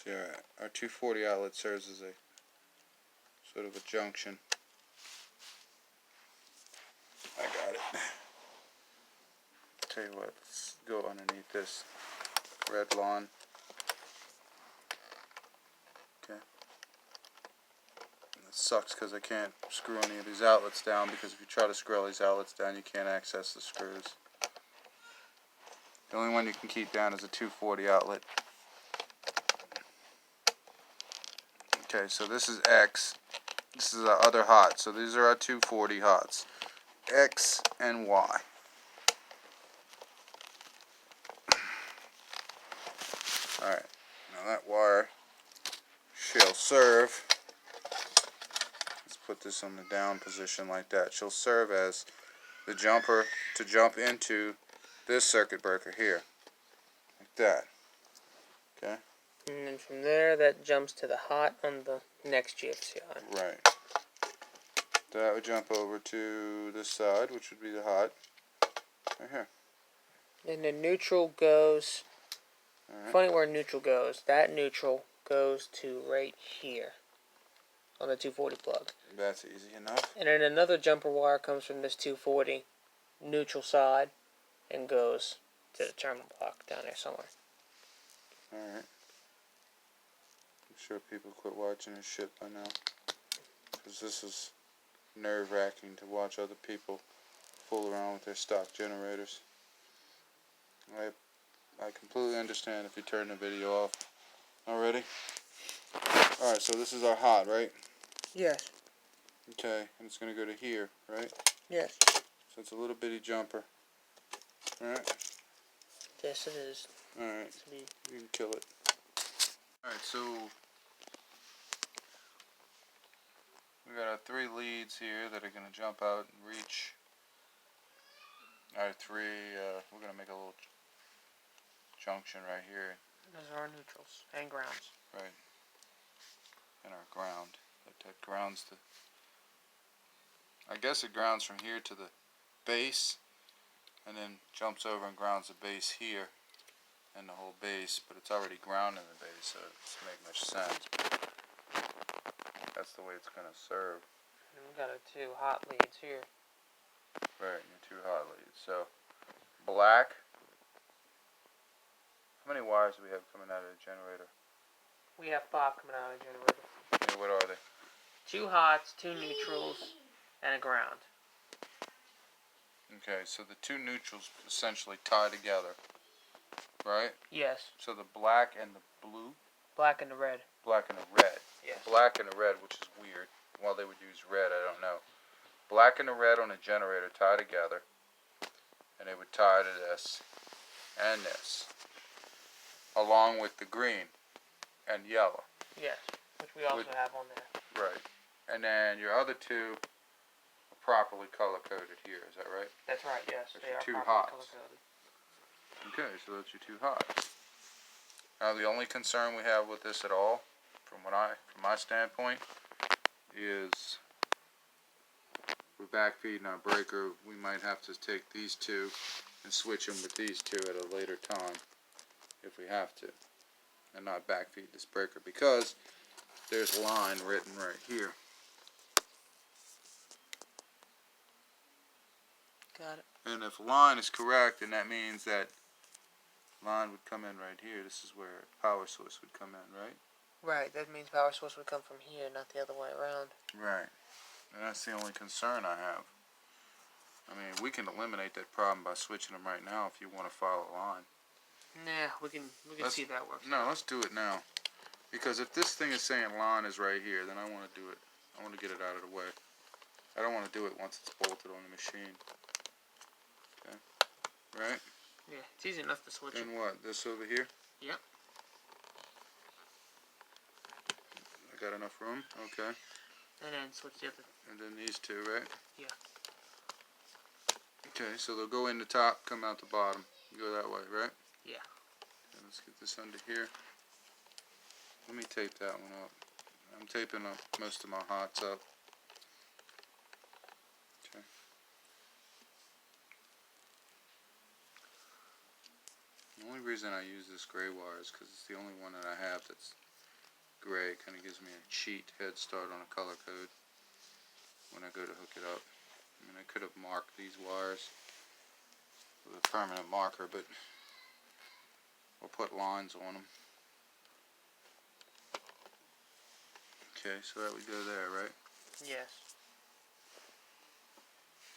See, our 240 outlet serves as a sort of a junction. I got it. Tell you what, let's go underneath this red lawn. Okay. It sucks because I can't screw any of these outlets down, because if you try to screw all these outlets down, you can't access the screws. The only one you can keep down is a 240 outlet. Okay, so this is X. This is our other hot. So these are our 240 hots. X and Y. Alright, now that wire shall serve, let's put this on the down position like that, shall serve as the jumper to jump into this circuit breaker here. Like that. Okay? And then from there, that jumps to the hot on the next GFCI. Right. That would jump over to this side, which would be the hot. Right here. And the neutral goes, funny where neutral goes, that neutral goes to right here on the 240 plug. That's easy enough. And then another jumper wire comes from this 240 neutral side and goes to the terminal block down there somewhere. Alright. I'm sure people quit watching this shit by now, because this is nerve-wracking to watch other people fool around with their stock generators. I completely understand if you turn the video off already. Alright, so this is our hot, right? Yes. Okay, and it's going to go to here, right? Yes. So it's a little bitty jumper. Alright? Yes, it is. Alright, you can kill it. Alright, so we got our 3 leads here that are going to jump out and reach our 3, we're going to make a little junction right here. Those are our neutrals and grounds. Right. And our ground. That grounds the, I guess it grounds from here to the base, and then jumps over and grounds the base here. and the whole base, but it's already ground in the base, so it doesn't make much sense. That's the way it's going to serve. And we got our 2 hot leads here. Right, your 2 hot leads. So, black. How many wires do we have coming out of the generator? We have 5 coming out of the generator. Yeah, what are they? 2 hots, 2 neutrals, and a ground. Okay, so the 2 neutrals essentially tie together, right? Yes. So the black and the blue? Black and the red. Black and the red. Yes. Black and the red, which is weird. Why they would use red, I don't know. Black and the red on a generator tie together, and they would tie to this and this, along with the green and yellow. Yes, which we also have on there. Right. And then your other 2 are properly color-coded here, is that right? That's right, yes. That's They your are 2 properly hots. color-coded. Okay, so that's your 2 hots. Now the only concern we have with this at all, from my standpoint, is we're backfeeding our breaker. We might have to take these 2 and switch them with these 2 at a later time, if we have to, and not backfeed this breaker, because there's line written right here. Got it. And if line is correct, then that means that line would come in right here. This is where power source would come in, right? Right, that means power source would come from here, not the other way around. Right. And that's the only concern I have. I mean, we can eliminate that problem by switching them right now if you want to follow line. Nah, we can see if that works. No, let's do it now. Because if this thing is saying line is right here, then I want to do it. I want to get it out of the way. I don't want to do it once it's bolted on the machine. Okay. Right? Yeah, it's easy enough to switch it. And what? This over here? Yep. I got enough room? Okay. And then switch the other. And then these 2, right? Yeah. Okay, so they'll go in the top, come out the bottom. Go that way, right? Yeah. Okay, let's get this under here. Let me tape that one up. I'm taping up most of my hots up. Okay. The only reason I use this gray wire is because it's the only one that I have that's gray. It kind of gives me a cheat head start on a color code when I go to hook it up. I mean, I could have marked these wires with a permanent marker, but we'll put lines on them. Okay, so that would go there, right? Yes.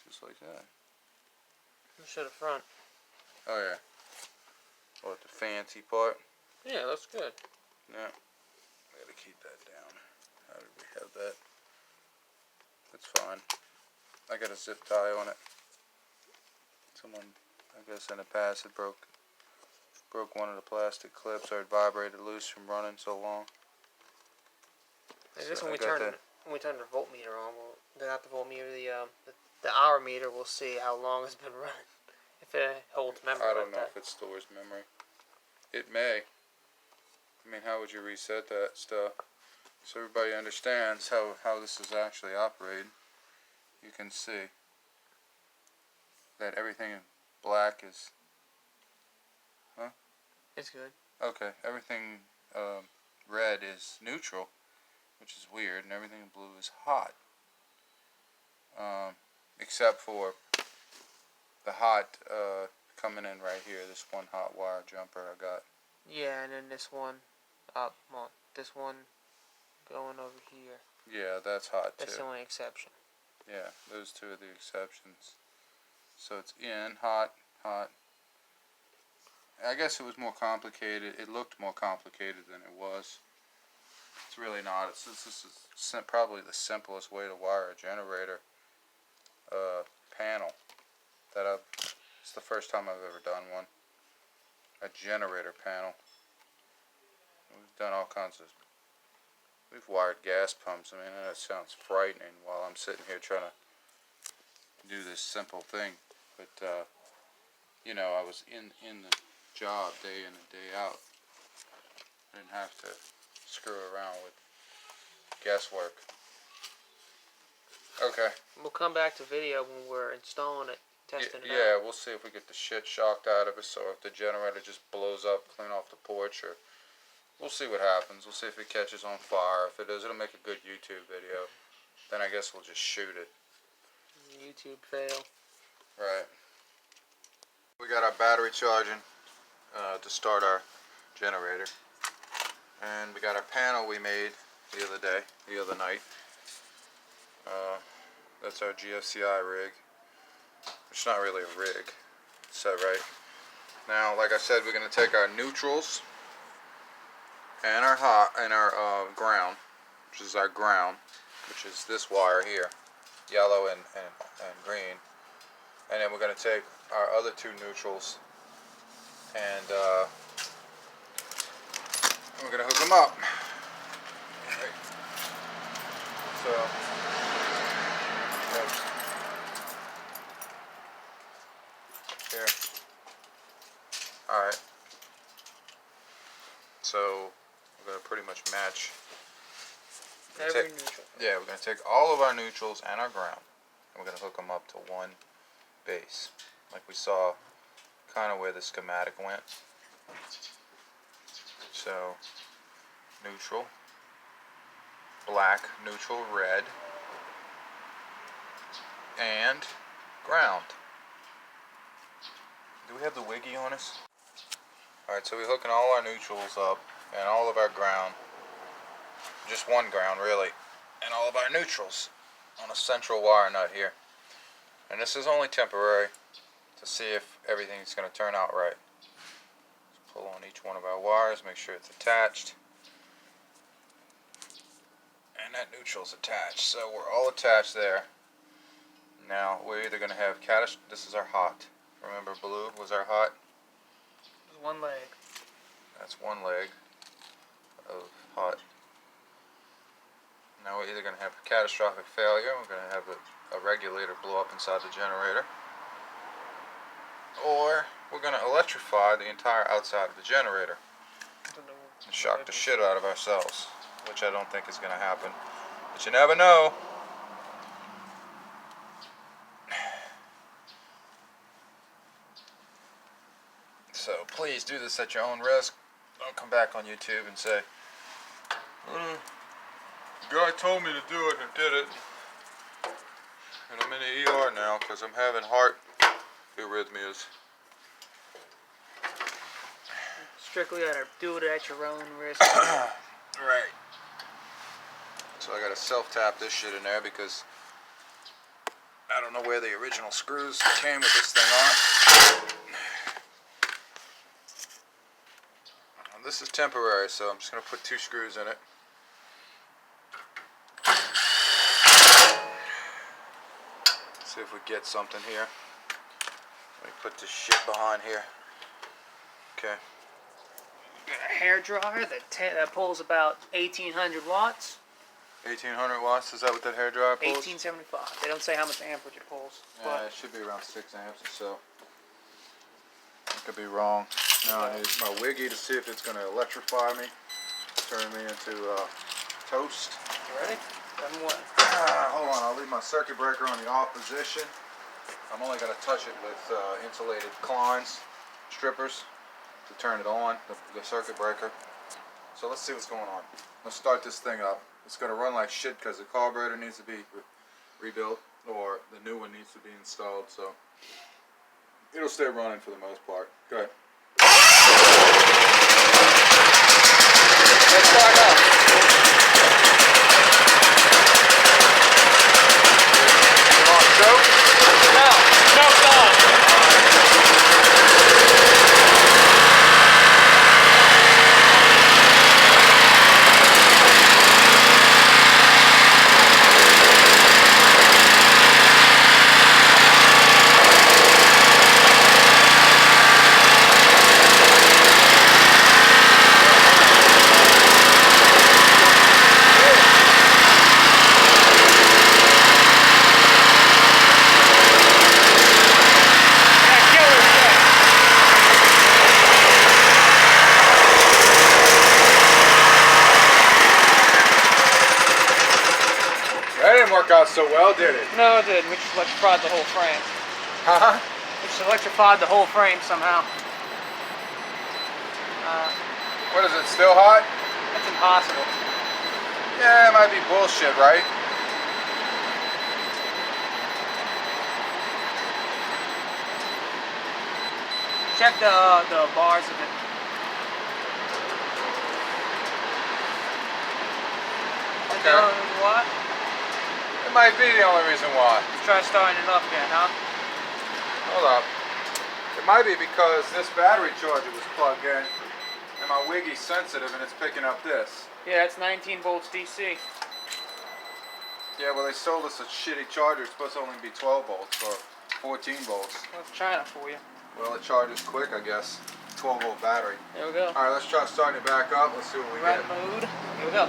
Just like that. Let's show the front. Oh yeah. What, the fancy part? Yeah, that's good. Yeah. I gotta keep that down. How did we have that? That's fine. I got a zip tie on it. Someone, I guess in the past, had broke one of the plastic clips, or it vibrated loose from running so long. I guess So when I we got turn the voltmeter on, not the voltmeter, the hour meter, we'll see how long it's been running. If it holds memory. I don't like know that. if it stores memory. It may. I mean, how would you reset that stuff? So everybody understands how this is actually operated. You can see that everything in black is... Huh? It's good. Okay, everything red is neutral, which is weird, and everything in blue is hot. Except for the hot coming in right here, this one hot wire jumper I got. Yeah, and then this one up, this one going over here. Yeah, that's hot too. That's the only exception. Yeah, those 2 are the exceptions. So it's in, hot, hot. I guess it was more complicated. It looked more complicated than it was. It's really not. This is probably the simplest way to wire a generator panel. It's the first time I've ever done one. A generator panel. We've done all kinds of... We've wired gas pumps. I mean, that sounds frightening while I'm sitting here trying to do this simple thing. But, you know, I was in the job day in and day out. I didn't have to screw around with guesswork. Okay. We'll come back to video when we're installing it testing it Yeah, out. we'll see if we get the shit shocked out of it. So if the generator just blows up clean off the porch, or we'll see what happens. We'll see if it catches on fire. If it does, it'll make a good YouTube video. Then I guess we'll just shoot it. YouTube fail. Right. We got our battery charging to start our generator. And we got our panel we made the other night. That's our GFCI rig. It's not really a rig. Is that right? Now, like I said, we're going to take our neutrals and our ground, which is our ground, which is this wire here, yellow and green. And then we're going to take our other two neutrals and we're going to hook them up. Right. So, here. Alright. So, we're going to pretty much match. Every neutral. Yeah, we're going to take all of our neutrals and our ground, and we're going to hook them up to one base, like we saw kind of where the schematic went. So, neutral, black, neutral, red, and ground. Do we have the wiggy on us? Alright, so we're hooking all our neutrals up and all of our ground, just one ground really, and all of our neutrals on a central wire nut here. And this is only temporary to see if everything's going to turn out right. Let's pull on each one of our wires, make sure it's attached. And that neutral's attached, so we're all attached there. Now we're either going to have this is our hot. Remember blue was our hot? There's one leg. That's one leg of hot. Now we're either going to have a catastrophic failure, we're going to have a regulator blow up inside the generator, or we're going to electrify the entire outside of the generator and shock the shit out of ourselves, which I don't think is going to happen. But you never know. So please do this at your own risk. Don't come back on YouTube and say, the guy told me to do it and did it. And I'm in the ER now because I'm having heart arrhythmias. Strictly gotta do it at your own risk. Right. So I gotta self-tap this shit in there because I don't know where the original screws came with this thing on. This is temporary, so I'm just gonna put 2 screws in it. See if we get something here. Let me put this shit behind here. Okay. A hair dryer that pulls about 1,800 watts. 1,800 watts, is that what that hairdryer pulls? 1875. They don't say how much amperage it pulls. Yeah, it should be around 6 amps or so. I could be wrong. Now I need my wiggy to see if it's going to electrify me, turn me into toast. You ready? Hold on, I'll leave my circuit breaker on the off position. I'm only going to touch it with insulated Kleins strippers to turn it on, the circuit breaker. So let's see what's going on. Let's start this thing up. It's going to run like shit because the carburetor needs to be rebuilt or the new one needs to be installed. So it'll stay running for the most part. Go ahead. Let's start up. You want to choke? No, gone. That didn't work out so well, did it? No, it didn't. We just electrified the whole frame. Huh? We just electrified the whole frame somehow. What is it, still hot? That's impossible. Yeah, it might be bullshit, right? Check the bars of it. Is that the only reason why? It might be the only reason why. Let's try starting it up again, huh? Hold up. It might be because this battery charger was plugged in and my Wiggy's sensitive and it's picking up this. Yeah, it's 19 volts DC. Yeah, well they sold us a shitty charger. It's supposed to only be 12 volts or 14 volts. Well, it's China for you. Well, it charges quick, I guess. 12 volt battery. There we go. Alright, let's try starting it back up. Let's see what we Right get. mode. Here we go.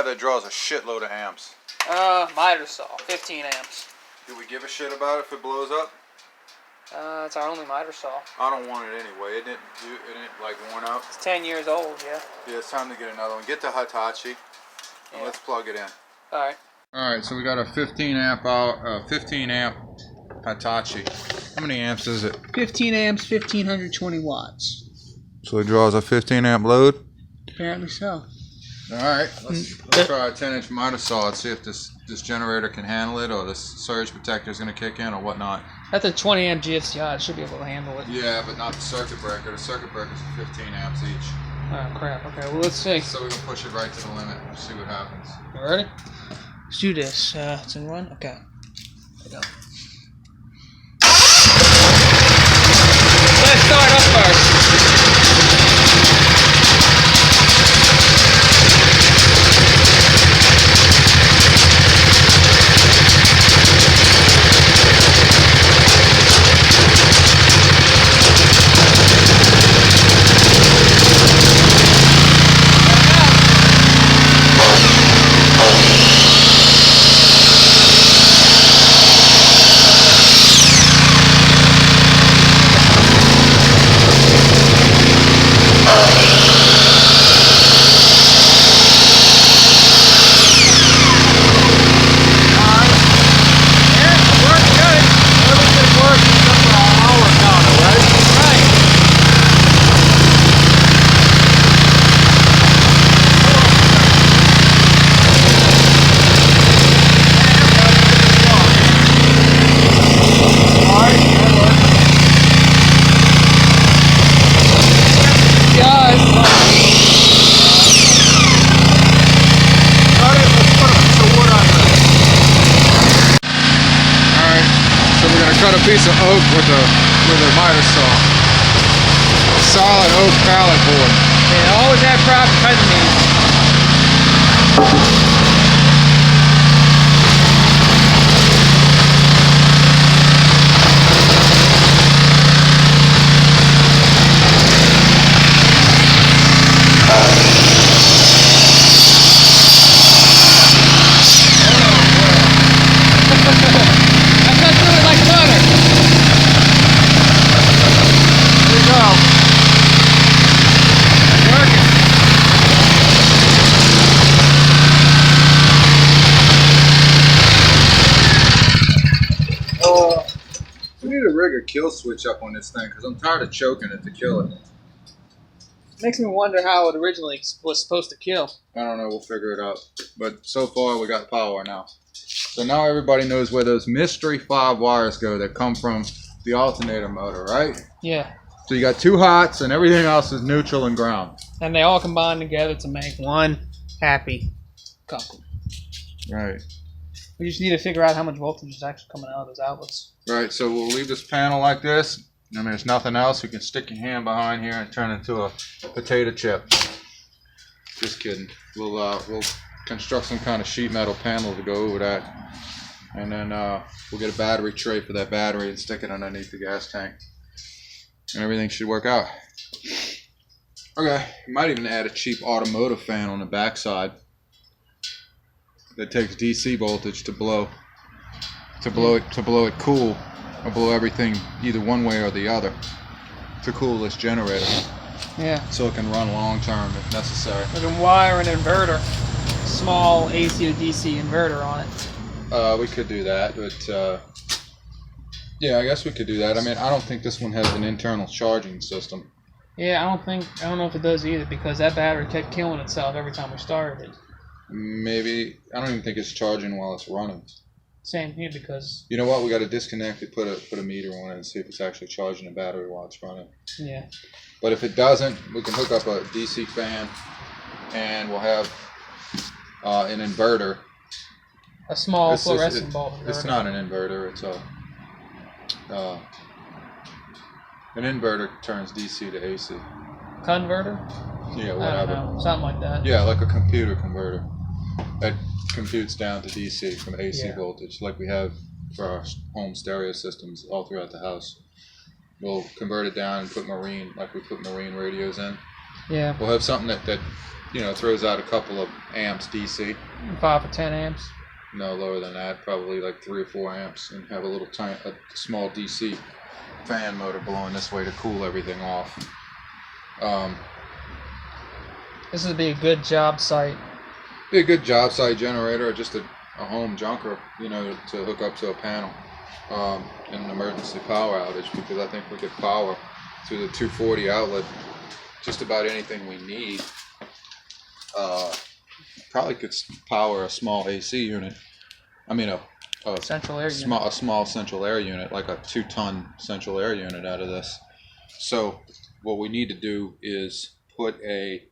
That draws a shitload of amps. Miter saw, 15 amps. Do we give a shit about it if it blows up? It's our only miter saw. I don't want it anyway. It didn't like worn out. It's 10 years old, yeah. Yeah, it's time to get another one. Get the Hitachi and let's plug it in. Alright. Alright, so we got a 15 amp Hitachi. How many amps is it? 15 amps, 1520 watts. So it draws a 15 amp load? Apparently so. Alright, let's try a 10-inch miter saw. Let's see if this generator can handle it or this surge protector is going to kick in or whatnot. That's a 20 amp GFCI. It should be able to handle it. Yeah, but not the circuit breaker. The circuit breakers are 15 amps each. Oh, crap. Okay, well, let's see. So we can push it right to the limit and see what happens. You ready? Let's do this. It's in run? Okay. There we go. Let's start up first. piece of oak with a miter saw. Solid oak pallet board. Yeah, always have proper cutting these. We need to rig a kill switch up on this thing because I'm tired of choking it to kill it. Makes me wonder how it originally was supposed to kill. I don't know, we'll figure it out. But so far we got power now. So now everybody knows where those mystery 5 wires go that come from the alternator motor, right? Yeah. So you got 2 hots and everything else is neutral and ground. And they all combine together to make one happy couple. Right. We just need to figure out how much voltage is actually coming out of those outlets. Right, so we'll leave this panel like this, and there's nothing else. You can stick your hand behind here and turn it into a potato chip. Just kidding. We'll construct some kind of sheet metal panel to go over that, and then we'll get a battery tray for that battery and stick it underneath the gas tank, and everything should work out. Okay, you might even add a cheap automotive fan on the backside that takes DC voltage to blow it cool, or blow everything either one way or the other to cool this generator. Yeah. So it can run long term if necessary. We can wire an inverter, small AC to DC inverter on it. We could do that, but yeah, I guess we could do that. I mean, I don't think this one has an internal charging system. Yeah, I don't know if it does either because that battery kept killing itself every time we started it. Maybe, I don't even think it's charging while it's running. Same here because... You know what, we got to disconnect it, put a meter on it and see if it's actually charging the battery while it's running. Yeah. But if it doesn't, we can hook up a DC fan and we'll have an inverter. A small fluorescent bulb inverter. It's not an inverter, it's an inverter turns DC to AC. Converter? Yeah, whatever. I don't know, something like that. Yeah, like a computer converter that computes down to DC from AC voltage, like we have for our home stereo systems all throughout the house. We'll convert it down and put marine, like we put marine radios in. Yeah. We'll have something that you know throws out a couple of amps DC. 5 or 10 amps. No, lower than that, probably like 3 or 4 amps, and have a small DC fan motor blowing this way to cool everything off. This would be a good job site. Be a good job site generator, or just a home junker, you know, to hook up to a panel in an emergency power outage, because I think we could power through the 240 outlet just about anything we need. Probably could power a small AC unit. I mean a central air unit. A small central air unit, like a 2-ton central air unit out of this. So what we need to do is put a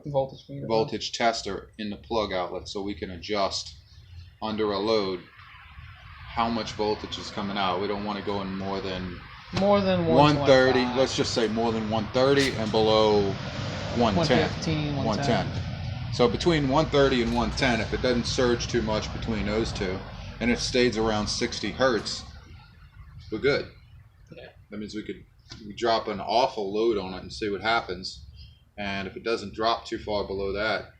voltage tester in the plug outlet so we can adjust under a load how much voltage is coming out. We don't want to go in more than 130. Let's just say more than 130 and below 110. 110. So between 130 and 110, if it doesn't surge too much between those two, and it stays around 60 hertz, we're good. Yeah. That means we drop an awful load on it and see what happens. And if it doesn't drop too far below that,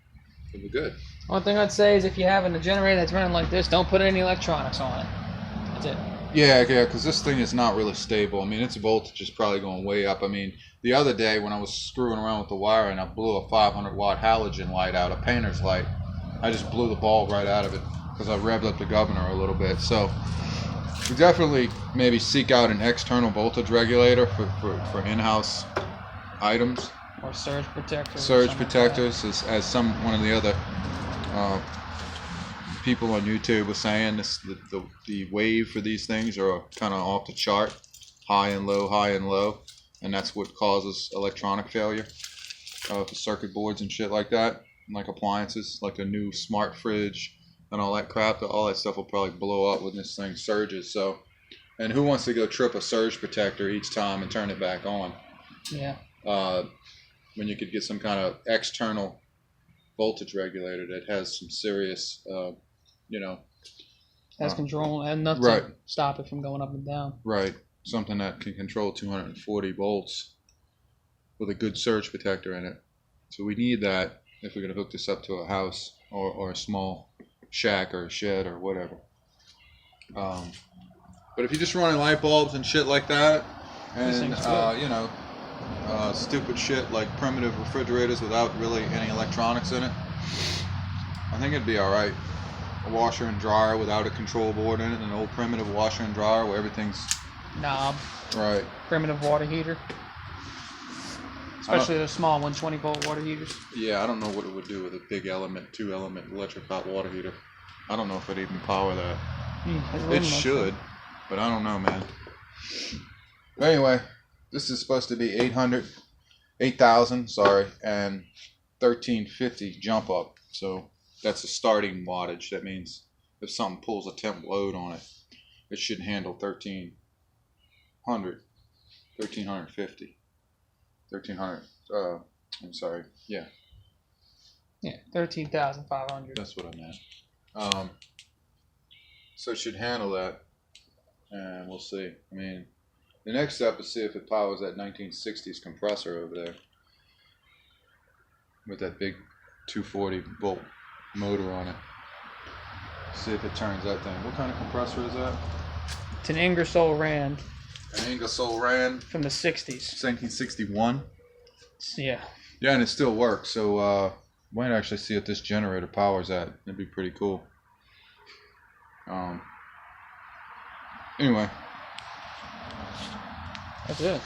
then we're good. One thing I'd say is if you're having a generator that's running like this, don't put any electronics on it. That's it. Yeah, because this thing is not really stable. I mean, its voltage is probably going way up. I mean, the other day when I was screwing around with the wiring, I blew a 500 watt halogen light out, a painter's light. I just blew the bulb right out of it because I revved up the governor a little bit. So we definitely maybe seek out an external voltage regulator for in-house items. Or surge protectors. Surge protectors, as one of the other people on YouTube was saying, the wave for these things are kind of off the chart, high and low, and that's what causes electronic failure for circuit boards and shit like that, like appliances, like a new smart fridge, and all that crap. All that stuff will probably blow up when this thing surges. So, and who wants to go trip a surge protector each time and turn it back on? Yeah. When you could get some kind of external voltage regulator that has some serious, Has control and enough right. to stop it from going up and down. Right. Something that can control 240 volts with a good surge protector in it. So we need that if we're going to hook this up to a house or a small shack or a shed or whatever. But if you're just running light bulbs and shit like that, and stupid shit like primitive refrigerators without really any electronics in it, I think it'd be alright. A washer and dryer without a control board in it, an old primitive washer and dryer where everything's knob. Right. Primitive water heater. Especially the small 120-volt water heaters. Yeah, I don't know what it would do with a big element, 2-element electric hot water heater. I don't know if it'd even power that. It should, but I don't know, man. Anyway, this is supposed to be 8,000, and 1350 jump up. So that's a starting wattage. That means if something pulls a temp load on it, it should handle 1350. 1300. I'm sorry. Yeah. Yeah, 13,500. That's what I meant. So it should handle that, and we'll see. I mean, the next step is see if it powers that 1960s compressor over there with that big 240 volt motor on it. See if it turns that thing. What kind of compressor is that? It's an Ingersoll Rand. An Ingersoll Rand from the 60s. 1961. Yeah. Yeah, and it still works. So might actually see if this generator powers that. That'd be pretty cool. Anyway. That's it.